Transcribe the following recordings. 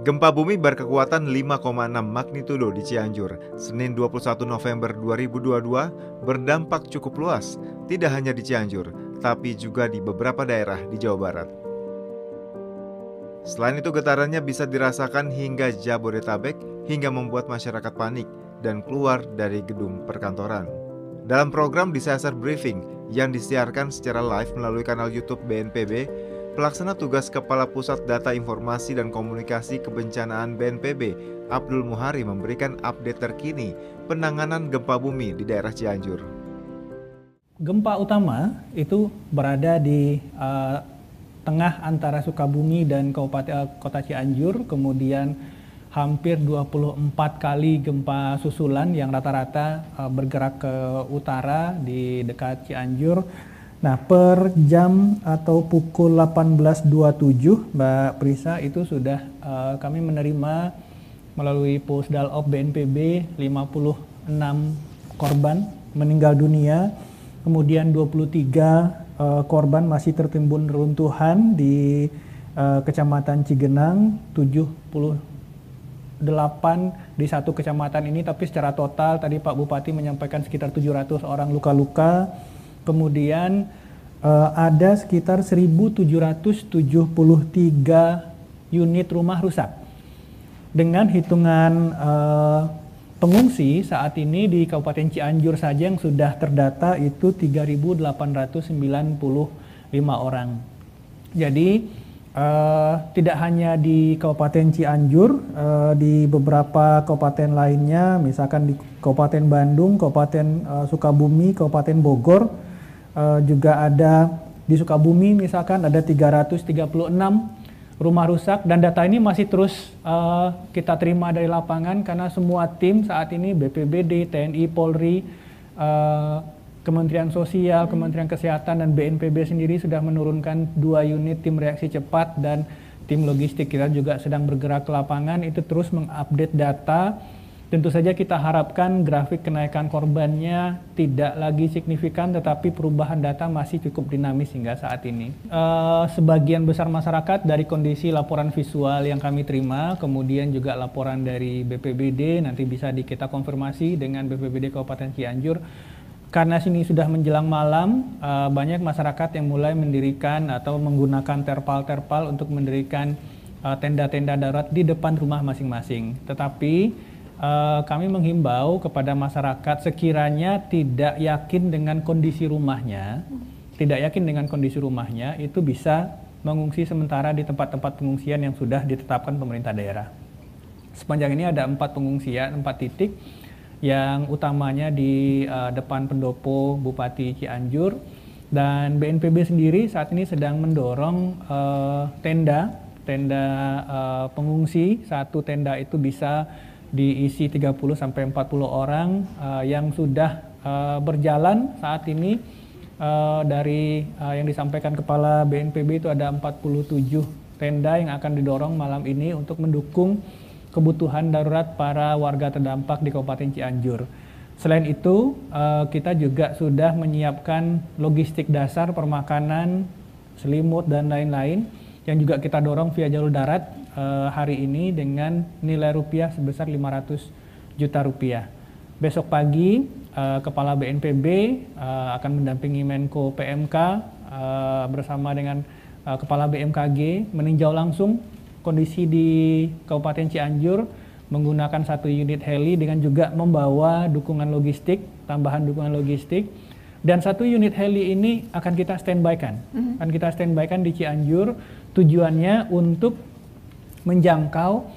Gempa bumi berkekuatan 5,6 magnitudo di Cianjur, Senin 21 November 2022 berdampak cukup luas, tidak hanya di Cianjur, tapi juga di beberapa daerah di Jawa Barat. Selain itu getarannya bisa dirasakan hingga Jabodetabek hingga membuat masyarakat panik dan keluar dari gedung perkantoran. Dalam program Disaster Briefing yang disiarkan secara live melalui kanal YouTube BNPB, Pelaksana Tugas Kepala Pusat Data Informasi dan Komunikasi Kebencanaan BNPB, Abdul Muhari memberikan update terkini penanganan gempa bumi di daerah Cianjur. Gempa utama itu berada di tengah antara Sukabumi dan Kota Cianjur, kemudian hampir 24 kali gempa susulan yang rata-rata bergerak ke utara di dekat Cianjur. Nah, per jam atau pukul 18.27, Mbak Prisa, itu sudah kami menerima melalui Pusdal Op BNPB 56 korban meninggal dunia, kemudian 23 korban masih tertimbun reruntuhan di Kecamatan Cigenang, 78 di satu kecamatan ini, tapi secara total tadi Pak Bupati menyampaikan sekitar 700 orang luka-luka. Kemudian ada sekitar 1.773 unit rumah rusak. Dengan hitungan pengungsi saat ini di Kabupaten Cianjur saja yang sudah terdata itu 3.895 orang. Jadi tidak hanya di Kabupaten Cianjur, di beberapa kabupaten lainnya, misalkan di Kabupaten Bandung, Kabupaten Sukabumi, Kabupaten Bogor, juga ada di Sukabumi misalkan ada 336 rumah rusak, dan data ini masih terus kita terima dari lapangan karena semua tim saat ini BPBD, TNI, Polri, Kementerian Sosial, Kementerian Kesehatan, dan BNPB sendiri sudah menurunkan 2 unit tim reaksi cepat dan tim logistik. Kita juga sedang bergerak ke lapangan, itu terus mengupdate data. Tentu saja kita harapkan grafik kenaikan korbannya tidak lagi signifikan, tetapi perubahan data masih cukup dinamis hingga saat ini. Sebagian besar masyarakat dari kondisi laporan visual yang kami terima, kemudian juga laporan dari BPBD, nanti bisa kita konfirmasi dengan BPBD Kabupaten Cianjur. Karena sini sudah menjelang malam, banyak masyarakat yang mulai mendirikan atau menggunakan terpal-terpal untuk mendirikan tenda-tenda darurat di depan rumah masing-masing. Tetapi kami menghimbau kepada masyarakat sekiranya tidak yakin dengan kondisi rumahnya, itu bisa mengungsi sementara di tempat-tempat pengungsian yang sudah ditetapkan pemerintah daerah. Sepanjang ini ada 4 pengungsian, 4 titik, yang utamanya di depan pendopo Bupati Cianjur, dan BNPB sendiri saat ini sedang mendorong tenda pengungsi. Satu tenda itu bisa diisi 30-40 orang, yang sudah berjalan saat ini. Dari yang disampaikan Kepala BNPB itu ada 47 tenda yang akan didorong malam ini untuk mendukung kebutuhan darurat para warga terdampak di Kabupaten Cianjur. Selain itu, kita juga sudah menyiapkan logistik dasar permakanan, selimut, dan lain-lain yang juga kita dorong via jalur darat hari ini dengan nilai rupiah sebesar 500 juta rupiah. Besok pagi Kepala BNPB akan mendampingi Menko PMK bersama dengan Kepala BMKG meninjau langsung kondisi di Kabupaten Cianjur menggunakan 1 unit heli dengan juga membawa dukungan logistik, tambahan dukungan logistik. Dan 1 unit heli ini akan kita standby-kan. Akan kita standby-kan di Cianjur, tujuannya untuk menjangkau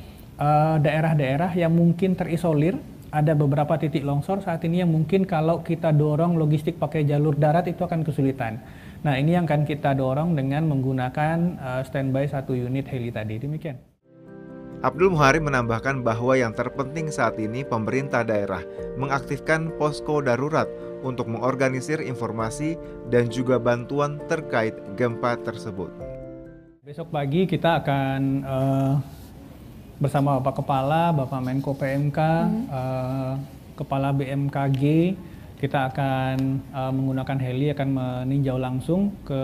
daerah-daerah yang mungkin terisolir. Ada beberapa titik longsor saat ini yang mungkin kalau kita dorong logistik pakai jalur darat itu akan kesulitan. Nah, ini yang akan kita dorong dengan menggunakan standby 1 unit heli tadi. Demikian. Abdul Muhari menambahkan bahwa yang terpenting saat ini pemerintah daerah mengaktifkan posko darurat untuk mengorganisir informasi dan juga bantuan terkait gempa tersebut. Besok pagi kita akan bersama Bapak Kepala, Bapak Menko PMK, Kepala BMKG, kita akan menggunakan heli, akan meninjau langsung ke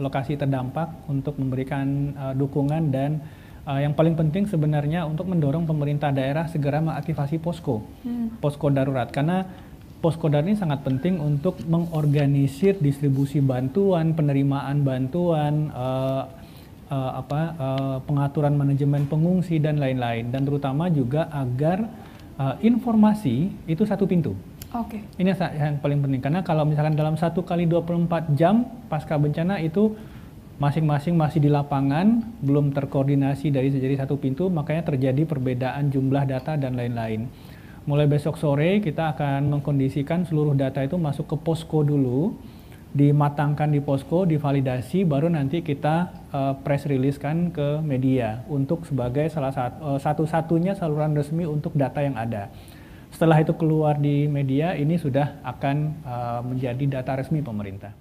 lokasi terdampak untuk memberikan dukungan dan Yang paling penting sebenarnya untuk mendorong pemerintah daerah segera mengaktifasi posko, posko darurat, karena posko darurat ini sangat penting untuk mengorganisir distribusi bantuan, penerimaan bantuan, pengaturan manajemen pengungsi dan lain-lain, dan terutama juga agar informasi itu satu pintu. Oke. Ini yang paling penting, karena kalau misalkan dalam 1 kali 24 jam pasca bencana itu masing-masing masih di lapangan, belum terkoordinasi dari satu pintu, makanya terjadi perbedaan jumlah data dan lain-lain. Mulai besok sore kita akan mengkondisikan seluruh data itu masuk ke posko dulu, dimatangkan di posko, divalidasi, baru nanti kita press release kan ke media untuk sebagai salah satu-satunya saluran resmi untuk data yang ada. Setelah itu keluar di media, ini sudah akan menjadi data resmi pemerintah.